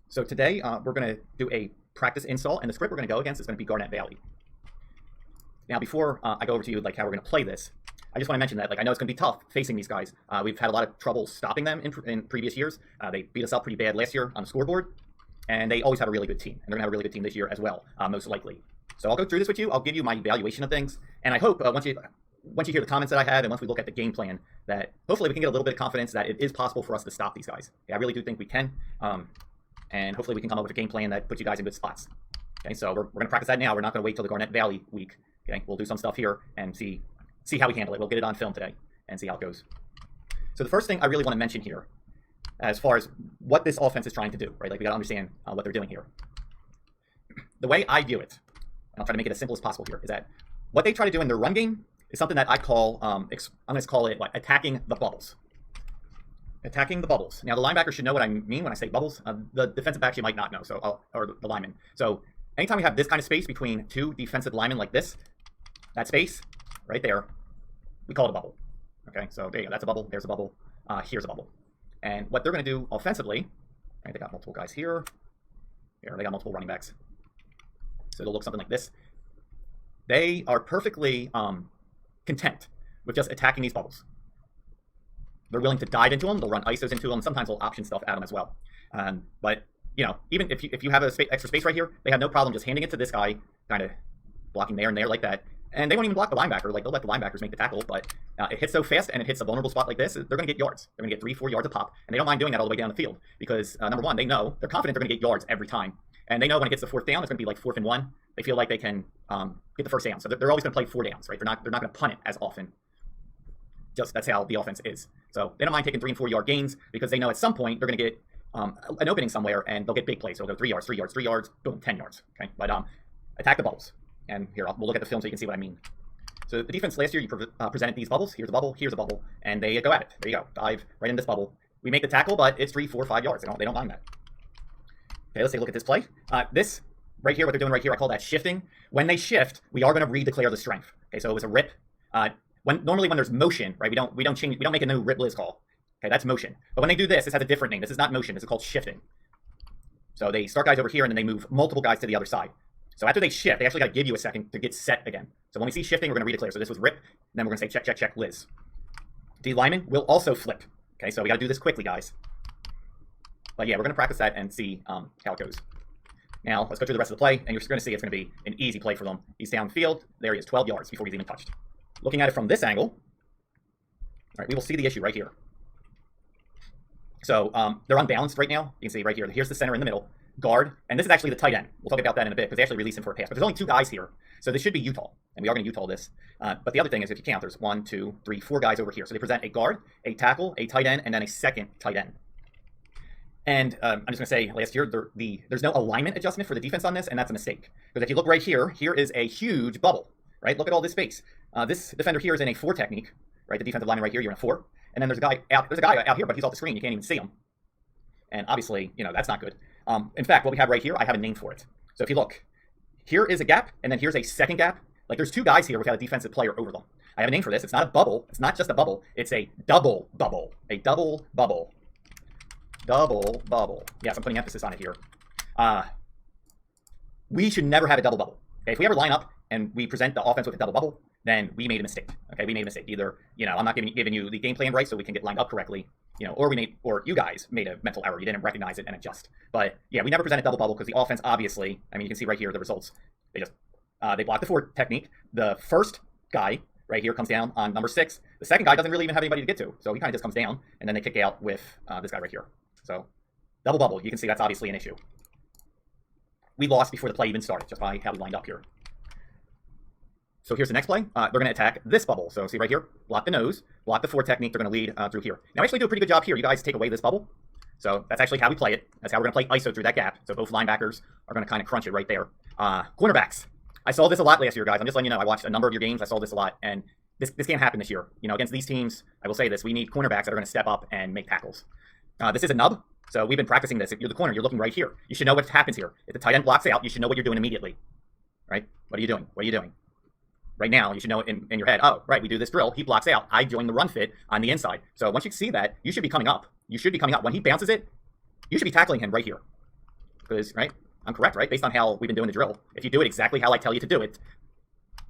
So today we're going to do a practice install, and the script we're going to go against is going to be Garnet Valley. Now, before I go over to you like how we're going to play this, I just want to mention that I know it's going to be tough facing these guys. We've had a lot of trouble stopping them in previous years. They beat us up pretty bad last year on the scoreboard, and they always have a really good team, and they're going to have a really good team this year as well, most likely. So I'll go through this with you. I'll give you my evaluation of things, and I hope once you hear the comments that I had, and once we look at the game plan, that hopefully we can get a little bit of confidence that it is possible for us to stop these guys. Okay, I really do think we can, and hopefully we can come up with a game plan that puts you guys in good spots. Okay, so we're going to practice that now. We're not going to wait till the Garnet Valley week. Okay, we'll do some stuff here and see how we handle it. We'll get it on film today and see how it goes. So the first thing I really want to mention here, as far as what this offense is trying to do, right? We got to understand what they're doing here. The way I view it, and I'll try to make it as simple as possible here, is that what they try to do in their run game is something that I call, I'm going to call it attacking the bubbles. Attacking the bubbles. Now the linebacker should know what I mean when I say bubbles. The defensive back, you might not know, or the lineman. So anytime we have this kind of space between two defensive linemen like this, that space right there, we call it a bubble. Okay, so there you go. That's a bubble. There's a bubble. Here's a bubble. And what they're going to do offensively, right, they got multiple guys here. Here, they got multiple running backs. So it'll look something like this. They are perfectly content with just attacking these bubbles. They're willing to dive into them. They'll run ISOs into them. Sometimes they'll option stuff at them as well. But you know, even if you have extra space right here, they have no problem just handing it to this guy, kind of blocking there and there like that. And they won't even block the linebacker. They'll let the linebackers make the tackle. But it hits so fast and it hits a vulnerable spot like this, they're going to get yards. They're going to get 3-4 yards a pop, and they don't mind doing that all the way down the field because number one, they know they're confident they're going to get yards every time, and they know when it gets to fourth down, it's going to be like 4th and 1. They feel like they can get the first down, so they're always going to play 4 downs, right? They're not going to punt it as often. Just that's how the offense is. So they don't mind taking 3 and 4 yard gains because they know at some point they're going to get an opening somewhere and they'll get big plays. So they'll go 3 yards, 3 yards, 3 yards, boom, 10 yards. Okay, but attack the bubbles. And here we'll look at the film so you can see what I mean. So the defense last year, you presented these bubbles. Here's a bubble, here's a bubble, and they go at it. There you go, dive right in this bubble. We make the tackle, but it's 3, 4, 5 yards. They don't mind that. Okay, let's take a look at this play. This right here, what they're doing right here, I call that shifting. When they shift, we are going to redeclare the strength. Okay, so it was a rip. Normally when there's motion, right, we don't make a new rip blizz call. Okay, that's motion. But when they do this, this has a different name. This is not motion. This is called shifting. So they start guys over here and then they move multiple guys to the other side. So after they shift, they actually got to give you a second to get set again. So when we see shifting, we're going to redeclare. So this was rip, and then we're going to say check, check, check, Liz. D lineman will also flip. Okay, so we got to do this quickly, guys. But yeah, we're going to practice that and see how it goes. Now, let's go through the rest of the play, and you're going to see it's going to be an easy play for them. He's downfield. There he is, 12 yards before he's even touched. Looking at it from this angle, all right, we will see the issue right here. So they're unbalanced right now. You can see right here. Here's the center in the middle. Guard, and this is actually the tight end. We'll talk about that in a bit because they actually released him for a pass. But there's only 2 guys here, so this should be Utah, and we are going to Utah this. But the other thing is, if you count, there's 1, 2, 3, 4 guys over here. So they present a guard, a tackle, a tight end, and then a second tight end. And I'm just going to say, last year there's no alignment adjustment for the defense on this, and that's a mistake. Because if you look right here, here is a huge bubble, right? Look at all this space. This defender here is in a 4 technique, right? The defensive lineman right here, you're in a 4, and then there's a guy out here, but he's off the screen. You can't even see him. And obviously, you know, that's not good. In fact, what we have right here, I have a name for it. So if you look, here is a gap, and then here's a second gap. Like there's 2 guys here without a defensive player over them. I have a name for this. It's not a bubble. It's not just a bubble. It's a double bubble. A double bubble. Double bubble. Yes, I'm putting emphasis on it here. We should never have a double bubble. Okay, if we ever line up and we present the offense with a double bubble, then we made a mistake. Okay, we made a mistake. Either, you know, I'm not giving you the game plan right so we can get lined up correctly, you know, or you guys made a mental error. You didn't recognize it and adjust. But yeah, we never presented double bubble because the offense obviously, I mean, you can see right here the results. They block the 4 technique. The first guy right here comes down on number 6. The second guy doesn't really even have anybody to get to, so he kind of just comes down, and then they kick out with this guy right here. So double bubble. You can see that's obviously an issue. We lost before the play even started just by how we lined up here. So here's the next play. They're going to attack this bubble. So see right here, block the nose, block the 4 technique. They're going to lead through here. Now, I actually do a pretty good job here. You guys take away this bubble. So that's actually how we play it. That's how we're going to play ISO through that gap. So both linebackers are going to kind of crunch it right there. Cornerbacks. I saw this a lot last year, guys. I'm just letting you know. I watched a number of your games. I saw this a lot. And this can't happen this year. You know, against these teams, I will say this. We need cornerbacks that are going to step up and make tackles. This is a nub. So we've been practicing this. If you're the corner, you're looking right here. You should know what happens here. If the tight end blocks out, you should know what you're doing immediately. Right? What are you doing? What are you doing? Right now, you should know in your head, oh, right, we do this drill. He blocks out. I join the run fit on the inside. So once you see that, you should be coming up. You should be coming up. When he bounces it, you should be tackling him right here. because, right, I'm correct, right? Based on how we've been doing the drill. If you do it exactly how I tell you to do it,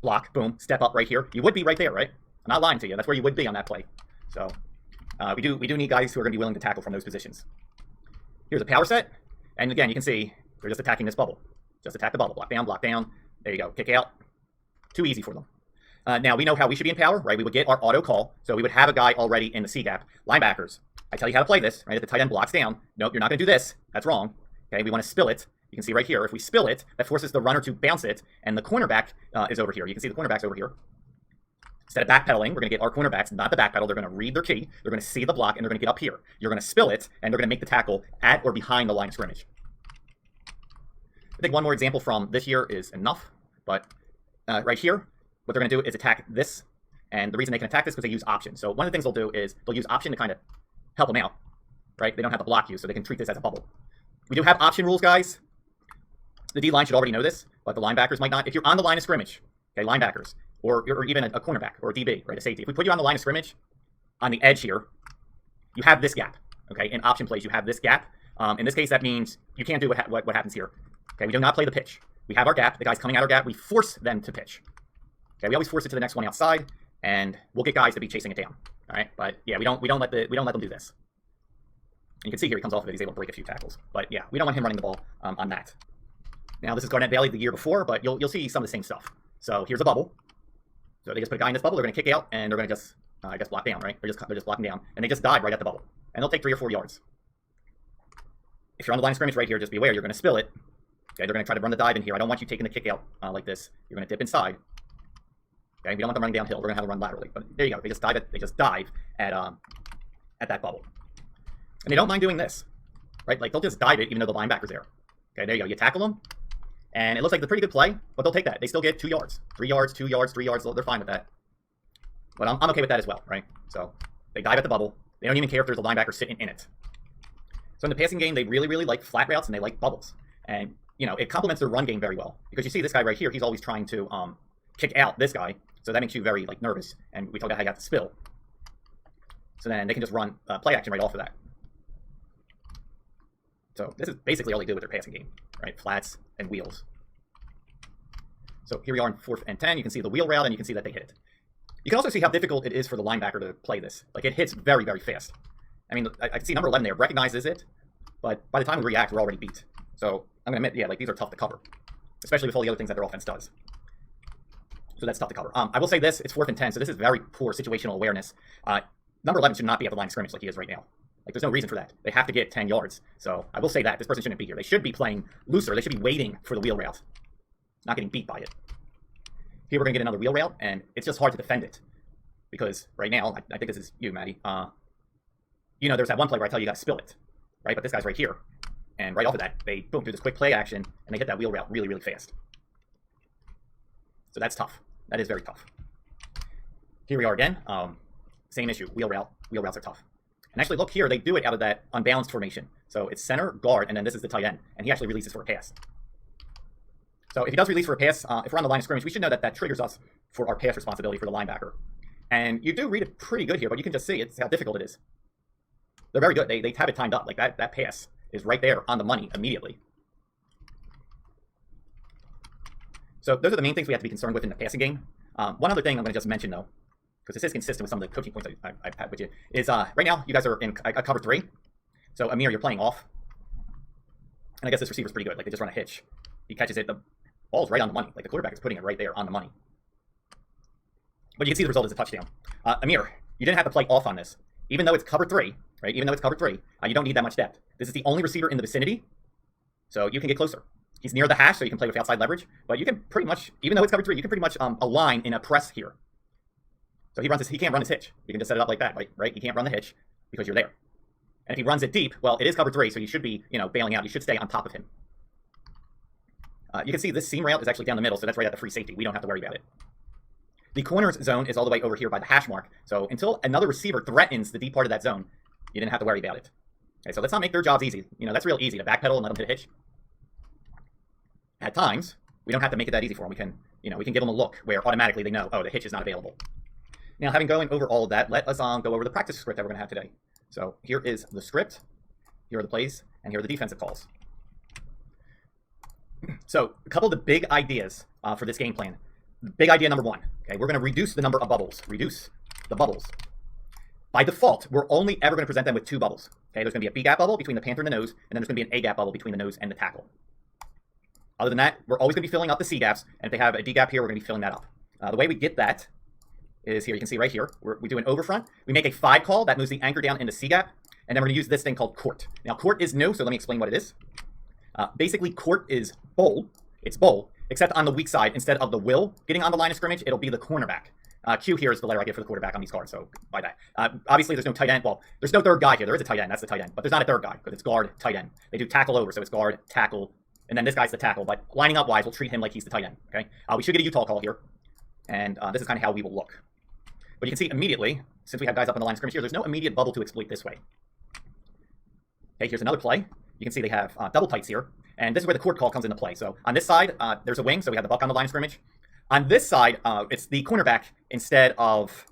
block, boom, step up right here, you would be right there, right? I'm not lying to you. That's where you would be on that play. So we do need guys who are going to be willing to tackle from those positions. Here's a power set, and again, you can see they're just attacking this bubble. Just attack the bubble. Block down, block down. There you go. Kick out. Too easy for them. Now, we know how we should be in power, right? We would get our auto call, so we would have a guy already in the C gap. Linebackers, I tell you how to play this, right? If the tight end blocks down, nope, you're not going to do this. That's wrong. Okay, we want to spill it. You can see right here, if we spill it, that forces the runner to bounce it, and the cornerback is over here. You can see the cornerback's over here. Instead of backpedaling, we're going to get our cornerbacks, not the backpedal. They're going to read their key. They're going to see the block, and they're going to get up here. You're going to spill it, and they're going to make the tackle at or behind the line of scrimmage. I think one more example from this year is enough, but right here, what they're going to do is attack this, and the reason they can attack this is because they use option. So one of the things they'll do is they'll use option to kind of help them out, right? They don't have to block you, so they can treat this as a bubble. We do have option rules, guys. The D-line should already know this, but the linebackers might not. If you're on the line of scrimmage, okay, linebackers, or even a cornerback or a DB, right, a safety, if we put you on the line of scrimmage, on the edge here, you have this gap, okay? In option plays, you have this gap. In this case, that means you can't do what happens here. Okay, we do not play the pitch. We have our gap. The guys coming out our gap, we force them to pitch. Okay, we always force it to the next one outside, and we'll get guys to be chasing it down. All right, but yeah, we don't let them do this. And you can see here he comes off of it. He's able to break a few tackles, but yeah, we don't want him running the ball on that. Now this is Garnet Valley the year before, but you'll see some of the same stuff. So here's a bubble. So they just put a guy in this bubble. They're going to kick out, and they're going to just I guess block down, right? They're just blocking down, and they just dive right at the bubble, and they'll take 3 or 4 yards. If you're on the line of scrimmage right here, just be aware you're going to spill it. Okay, they're going to try to run the dive in here. I don't want you taking the kick out like this. You're going to dip inside. Okay, we don't want them running downhill. We're going to have them run laterally. But there you go. They just dive at that bubble, and they don't mind doing this, right? Like they'll just dive it even though the linebacker's there. Okay, there you go. You tackle them, and it looks like a pretty good play, but they'll take that. They still get 2 yards, 3 yards, 2 yards, 3 yards. They're fine with that. But I'm okay with that as well, right? So they dive at the bubble. They don't even care if there's a linebacker sitting in it. So in the passing game, they really like flat routes and they like bubbles, and you know it complements their run game very well because you see this guy right here. He's always trying to kick out this guy, so that makes you very like nervous. And we talked about how you got to spill. So then they can just run play action right off of that. So this is basically all they do with their passing game, right? Flats and wheels. So here we are in 4th and 10. You can see the wheel route, and you can see that they hit it. You can also see how difficult it is for the linebacker to play this. Like it hits very fast. I mean, I see number 11 there, recognizes it, but by the time we react, we're already beat. So I'm going to admit, yeah, like these are tough to cover, especially with all the other things that their offense does. So that's tough to cover. I will say this, it's 4th and 10, so this is very poor situational awareness. Number 11 should not be at the line of scrimmage like he is right now. Like there's no reason for that. They have to get 10 yards. So I will say that this person shouldn't be here. They should be playing looser. They should be waiting for the wheel route, not getting beat by it. Here we're going to get another wheel route, and it's just hard to defend it because right now, I think this is you, Maddie. You know, there's that one play where I tell you got to spill it, right? But this guy's right here, and right off of that, they boom do this quick play action, and they hit that wheel route really fast. So that's tough. That is very tough. Here we are again. Same issue. Wheel route. Wheel routes are tough. And actually, look here. They do it out of that unbalanced formation. So it's center, guard, and then this is the tight end, and he actually releases for a pass. So if he does release for a pass, if we're on the line of scrimmage, we should know that that triggers us for our pass responsibility for the linebacker. And you do read it pretty good here, but you can just see it's how difficult it is. They're very good. They have it timed up. Like that pass is right there on the money immediately. So those are the main things we have to be concerned with in the passing game. One other thing I'm going to just mention, though, because this is consistent with some of the coaching points I've had with you, is right now you guys are in a cover 3. So Amir, you're playing off. And I guess this receiver's pretty good. Like they just run a hitch. He catches it. The ball's right on the money. Like the quarterback is putting it right there on the money. But you can see the result is a touchdown. Amir, you didn't have to play off on this. Even though it's cover 3, right? Even though it's cover 3, you don't need that much depth. This is the only receiver in the vicinity, so you can get closer. He's near the hash, so you can play with outside leverage. But you can pretty much, even though it's cover 3, you can pretty much align in a press here. So he can't run his hitch. You can just set it up like that, right? He can't run the hitch because you're there. And if he runs it deep, well, it is cover 3, so you should be, bailing out. You should stay on top of him. You can see this seam route is actually down the middle, so that's right at the free safety. We don't have to worry about it. The corners zone is all the way over here by the hash mark. So until another receiver threatens the deep part of that zone, you didn't have to worry about it. Okay, so let's not make their jobs easy. That's real easy to backpedal and let them hit a hitch. At times, we don't have to make it that easy for them. We can give them a look where automatically they know, oh, the hitch is not available. Now, having going over all of that, let us go over the practice script that we're going to have today. So here is the script, here are the plays, and here are the defensive calls. So a couple of the big ideas for this game plan. Big idea number one. Okay, we're going to reduce the number of bubbles. Reduce the bubbles. By default, we're only ever going to present them with 2 bubbles. Okay, there's going to be a B-gap bubble between the panther and the nose, and then there's going to be an A-gap bubble between the nose and the tackle. Other than that, we're always going to be filling up the C-gaps, and if they have a D-gap here, we're going to be filling that up. The way we get that is here. You can see right here. We do an overfront. We make a 5 call that moves the anchor down into C-gap, and then we're going to use this thing called court. Now, court is new, so let me explain what it is. Basically, court is bowl. It's bowl, except on the weak side, instead of the will getting on the line of scrimmage, it'll be the cornerback. Q here is the letter I get for the quarterback on these cards, so by that. Obviously, there's no tight end. Well, there's no third guy here. There is a tight end. That's the tight end. But there's not a third guy because it's guard, tight end. They do tackle over, so it's guard, tackle, and then this guy's the tackle. But lining up wise, we'll treat him like he's the tight end. Okay. We should get a Utah call here, and this is kind of how we will look. But you can see immediately, since we have guys up on the line of scrimmage here, there's no immediate bubble to exploit this way. Okay, here's another play. You can see they have double tights here, and this is where the court call comes into play. So on this side, there's a wing, so we have the buck on the line of scrimmage. On this side, it's the cornerback instead of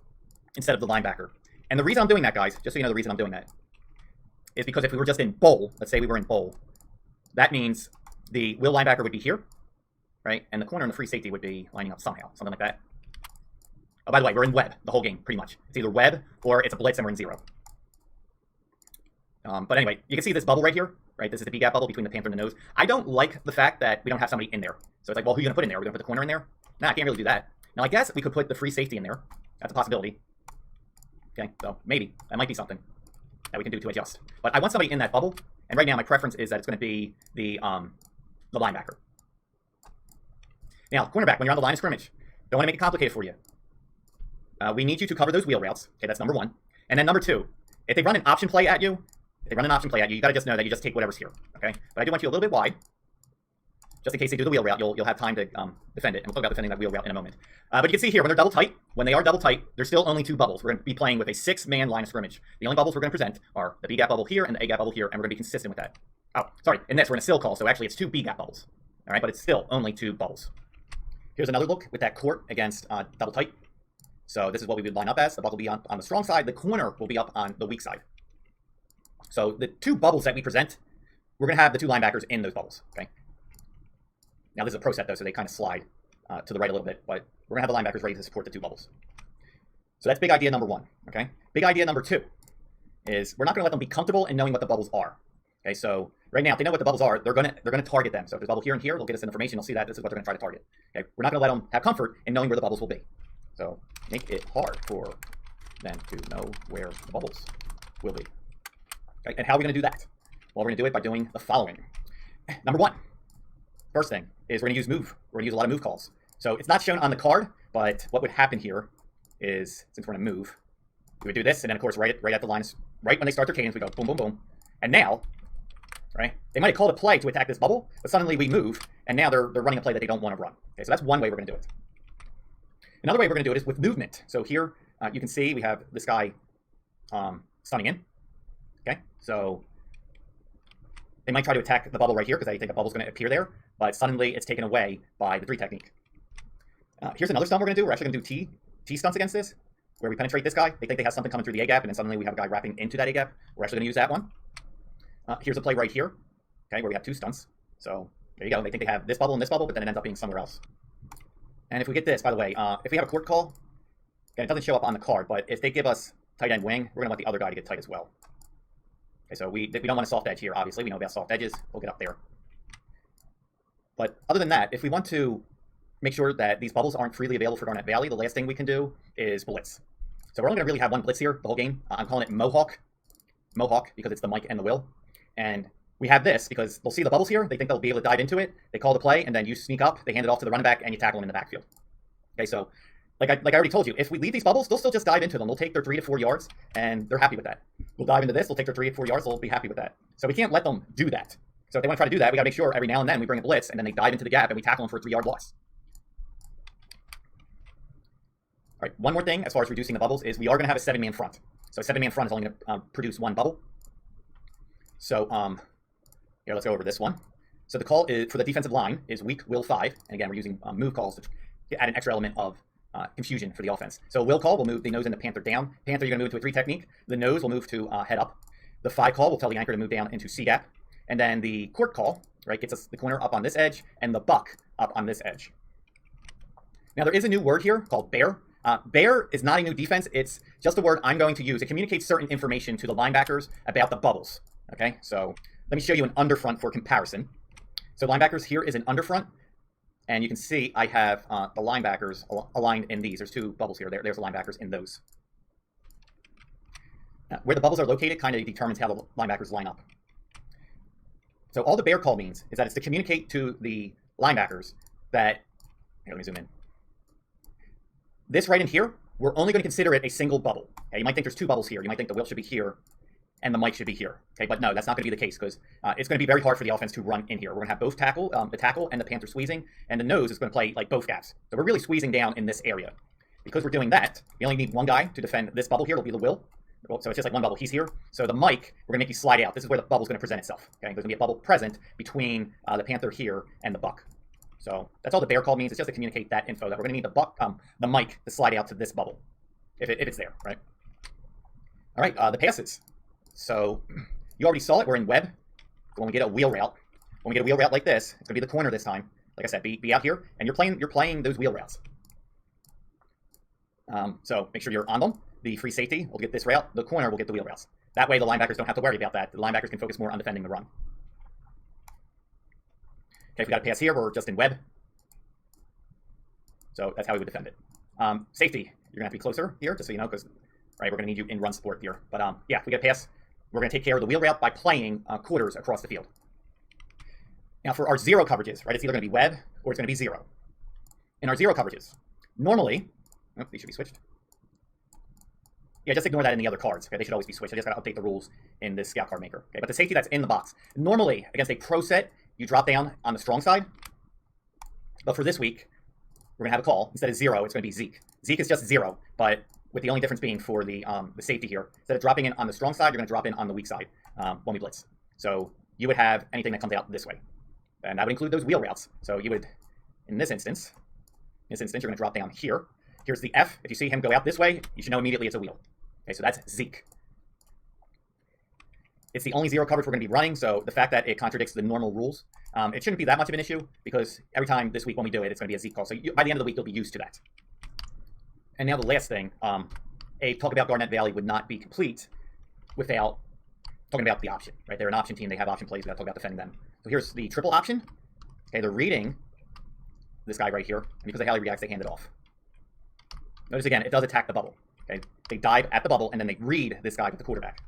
the linebacker. And the reason I'm doing that, guys, just so you know the reason I'm doing that, is because if we were just in bowl, let's say we were in bowl, that means the will linebacker would be here, right? And the corner and the free safety would be lining up somehow, something like that. Oh, by the way, we're in web the whole game, pretty much. It's either web or it's a blitz and we're in 0. But anyway, you can see this bubble right here, right? This is the B-gap bubble between the panther and the nose. I don't like the fact that we don't have somebody in there. So it's like, well, who are you going to put in there? Are we going to put the corner in there? Nah, I can't really do that. Now, I guess we could put the free safety in there. That's a possibility. Okay, so maybe. That might be something that we can do to adjust. But I want somebody in that bubble, and right now my preference is that it's going to be the linebacker. Now, cornerback, when you're on the line of scrimmage, don't want to make it complicated for you. We need you to cover those wheel routes. Okay, that's number 1. And then number 2, if they run an option play at you, you got to just know that you just take whatever's here. Okay, but I do want you a little bit wide. Just in case they do the wheel route, you'll have time to defend it. And we'll talk about defending that wheel route in a moment. But you can see here, when they're double tight, there's still only 2 bubbles. We're going to be playing with a 6-man line of scrimmage. The only bubbles we're going to present are the B-gap bubble here and the A-gap bubble here, and we're going to be consistent with that. Oh, sorry, in this, we're in a still call, so actually it's 2 B-gap bubbles. All right, but it's still only 2 bubbles. Here's another look with that court against double tight. So this is what we would line up as. The buck will be on the strong side. The corner will be up on the weak side. So the 2 bubbles that we present, we're going to have the 2 linebackers in those bubbles, okay? Now, this is a pro set, though, so they kind of slide to the right a little bit, but we're going to have the linebackers ready to support the 2 bubbles. So that's big idea number 1, okay? Big idea number 2 is we're not going to let them be comfortable in knowing what the bubbles are, okay? So right now, if they know what the bubbles are, they're going to target them. So if there's a bubble here and here, they'll get us information. They'll see that this is what they're going to try to target, okay? We're not going to let them have comfort in knowing where the bubbles will be. So make it hard for them to know where the bubbles will be. Okay? And how are we going to do that? Well, we're going to do it by doing the following. Number 1, first thing is we're going to use move. We're going to use a lot of move calls. So it's not shown on the card, but what would happen here is, since we're going to move, we would do this, and then of course right at the line, right when they start their cadence, we go boom, boom, boom. And now, right, they might have called a play to attack this bubble, but suddenly we move, and now they're running a play that they don't want to run. Okay, so that's one way we're going to do it. Another way we're going to do it is with movement. So here you can see we have this guy stunning in. Okay, so they might try to attack the bubble right here because they think a bubble's going to appear there, but suddenly it's taken away by the 3 technique. Here's another stunt we're going to do. We're actually going to do T stunts against this, where we penetrate this guy. They think they have something coming through the A-gap, and then suddenly we have a guy wrapping into that A-gap. We're actually going to use that one. Here's a play right here, okay, where we have 2 stunts. So there you go. They think they have this bubble and this bubble, but then it ends up being somewhere else. And if we get this, by the way, if we have a court call, again, it doesn't show up on the card, but if they give us tight end wing, we're going to want the other guy to get tight as well. Okay, so we don't want a soft edge here, obviously. We know about soft edges. We'll get up there. But other than that, if we want to make sure that these bubbles aren't freely available for Garnet Valley, the last thing we can do is blitz. So we're only going to really have 1 blitz here the whole game. I'm calling it Mohawk. Mohawk, because it's the Mike and the Will. And we have this because they'll see the bubbles here. They think they'll be able to dive into it. They call the play, and then you sneak up. They hand it off to the running back, and you tackle them in the backfield. Okay, so like I already told you, if we leave these bubbles, they'll still just dive into them. They'll take their 3 to 4 yards, and they're happy with that. We'll dive into this. They'll take their 3 to 4 yards. They'll be happy with that. So we can't let them do that. So if they want to try to do that, we got to make sure every now and then we bring a blitz, and then they dive into the gap, and we tackle them for a 3-yard loss. All right, one more thing as far as reducing the bubbles is we are going to have a 7-man front. So a 7-man front is only going to produce 1 bubble. So here, let's go over this one. So the call is, for the defensive line is weak will 5. And again, we're using move calls to add an extra element of confusion for the offense. So will call will move the nose into panther down. Panther, you're going to move to a 3 technique. The nose will move to head up. The 5 call will tell the anchor to move down into C gap. And then the court call right? Gets us the corner up on this edge and the buck up on this edge. Now there is a new word here called bear. Bear is not a new defense. It's just a word I'm going to use. It communicates certain information to the linebackers about the bubbles. Okay, so let me show you an underfront for comparison. So linebackers, here is an underfront. And you can see I have the linebackers aligned in these. There's two bubbles here. There's the linebackers in those. Now, where the bubbles are located kind of determines how the linebackers line up. So all the bear call means is that it's to communicate to the linebackers that, here, let me zoom in. This right in here, we're only going to consider it a single bubble. Okay, you might think there's two bubbles here. You might think the wheel should be here and the mic should be here. Okay, but no, that's not going to be the case because it's going to be very hard for the offense to run in here. We're going to have both tackle, the tackle and the Panther squeezing, and the nose is going to play like both gaps. So we're really squeezing down in this area. Because we're doing that, we only need one guy to defend this bubble here. It'll be the Will. So it's just like one bubble. He's here. So the mic, we're going to make you slide out. This is where the bubble's going to present itself. Okay, there's going to be a bubble present between the Panther here and the buck. So that's all the bear call means. It's just to communicate that info that we're going to need the mic to slide out to this bubble, if it's there, right? All right, the passes. So you already saw it. We're in web. So when we get a wheel route, like this, it's going to be the corner this time. Like I said, be out here, and you're playing those wheel routes. So make sure you're on them. The free safety will get this route. The corner will get the wheel routes. That way, the linebackers don't have to worry about that. The linebackers can focus more on defending the run. Okay, if we got a pass here, we're just in web. So that's how we would defend it. Safety, you're going to have to be closer here, just so you know, because right, we're going to need you in run support here. But yeah, if we get a pass, we're going to take care of the wheel route by playing quarters across the field. Now for our zero coverages, right, it's either going to be web or it's going to be zero. In our zero coverages, normally, oh, these should be switched. Yeah, just ignore that in the other cards. Okay, they should always be switched. I just got to update the rules in this scout card maker. Okay, but the safety that's in the box. Normally, against a pro set, you drop down on the strong side. But for this week, we're going to have a call. Instead of zero, it's going to be Zeke. Zeke is just zero, but with the only difference being for the safety here. Instead of dropping in on the strong side, you're going to drop in on the weak side when we blitz. So you would have anything that comes out this way. And that would include those wheel routes. So you would, in this instance, you're going to drop down here. Here's the F. If you see him go out this way, you should know immediately it's a wheel. Okay, so that's Zeke. It's the only zero coverage we're going to be running, so the fact that it contradicts the normal rules, it shouldn't be that much of an issue because every time this week when we do it, it's going to be a Zeke call. So by the end of the week, you'll be used to that. And now the last thing, a talk about Garnet Valley would not be complete without talking about the option, right? They're an option team. They have option plays. We've got to talk about defending them. So here's the triple option. Okay, they're reading this guy right here, and because of how he reacts, they hand it off. Notice again, it does attack the bubble. Okay, they dive at the bubble, and then they read this guy with the quarterback.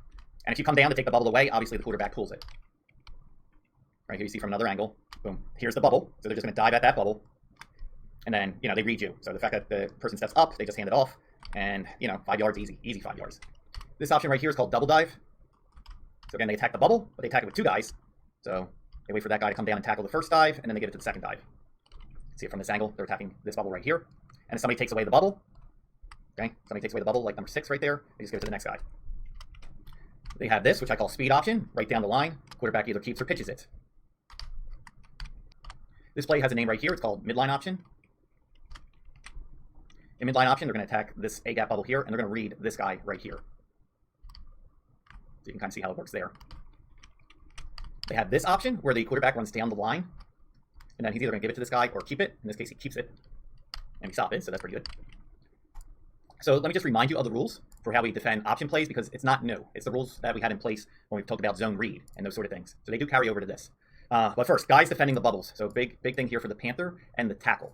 And if you come down to take the bubble away, obviously the quarterback pulls it. Right here you see from another angle, boom, here's the bubble. So they're just going to dive at that bubble. And then, you know, they read you. So the fact that the person steps up, they just hand it off. And, you know, 5 yards, easy 5 yards. This option right here is called double dive. So again, they attack the bubble, but they attack it with two guys. So they wait for that guy to come down and tackle the first dive, and then they give it to the second dive. See it from this angle, they're attacking this bubble right here. And if somebody takes away the bubble, okay, somebody takes away the bubble, like number 6 right there, they just give it to the next guy. They have this, which I call speed option, right down the line. Quarterback either keeps or pitches it. This play has a name right here. It's called midline option. In midline option, they're going to attack this A-gap bubble here, and they're going to read this guy right here. So you can kind of see how it works there. They have this option where the quarterback runs down the line, and then he's either going to give it to this guy or keep it. In this case, he keeps it, and we stop it, so that's pretty good. So let me just remind you of the rules for how we defend option plays because it's not new. It's the rules that we had in place when we talked about zone read and those sort of things. So they do carry over to this. But first, guys defending the bubbles. So big thing here for the Panther and the tackle.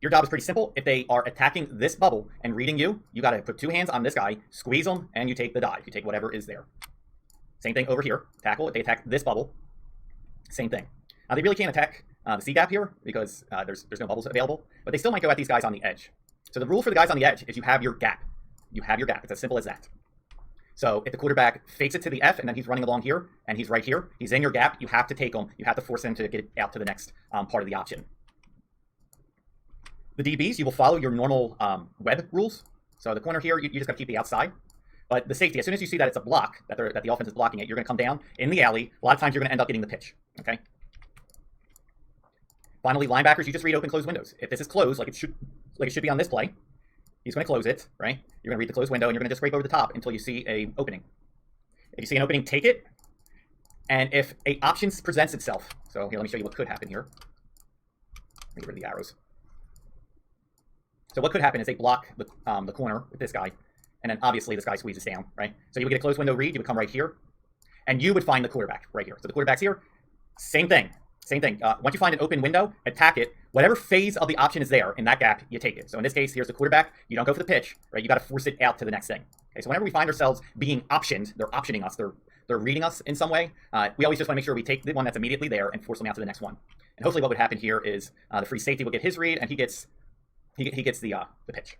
Your job is pretty simple. If they are attacking this bubble and reading you, you got to put 2 hands on this guy, squeeze them, and you take the dive. You take whatever is there. Same thing over here. Tackle, if they attack this bubble, same thing. They really can't attack the C-gap here because there's no bubbles available, but they still might go at these guys on the edge. So the rule for the guys on the edge is you have your gap. You have your gap. It's as simple as that. So if the quarterback fakes it to the F and then he's running along here and he's right here, he's in your gap, you have to take him. You have to force him to get out to the next part of the option. The DBs, you will follow your normal web rules. So the corner here, you just got to keep the outside. But the safety, as soon as you see that it's a block, that the offense is blocking it, you're going to come down in the alley. A lot of times you're going to end up getting the pitch. Okay. Finally, linebackers, you just read open, closed windows. If this is closed, like it should be on this play, he's going to close it, right? You're going to read the closed window, and you're going to just scrape over the top until you see an opening. If you see an opening, take it. And if a option presents itself, so here, let me show you what could happen here. Let me get rid of the arrows. So what could happen is they block the corner with this guy, and then obviously this guy squeezes down, right? So you would get a closed window read, you would come right here, and you would find the quarterback right here. So the quarterback's here, same thing. Same thing. Once you find an open window, attack it. Whatever phase of the option is there in that gap, you take it. So in this case, here's the quarterback. You don't go for the pitch, right? You got to force it out to the next thing. Okay. So whenever we find ourselves being optioned, they're optioning us. They're reading us in some way. We always just want to make sure we take the one that's immediately there and force them out to the next one. And hopefully, what would happen here is the free safety will get his read, and he gets the pitch.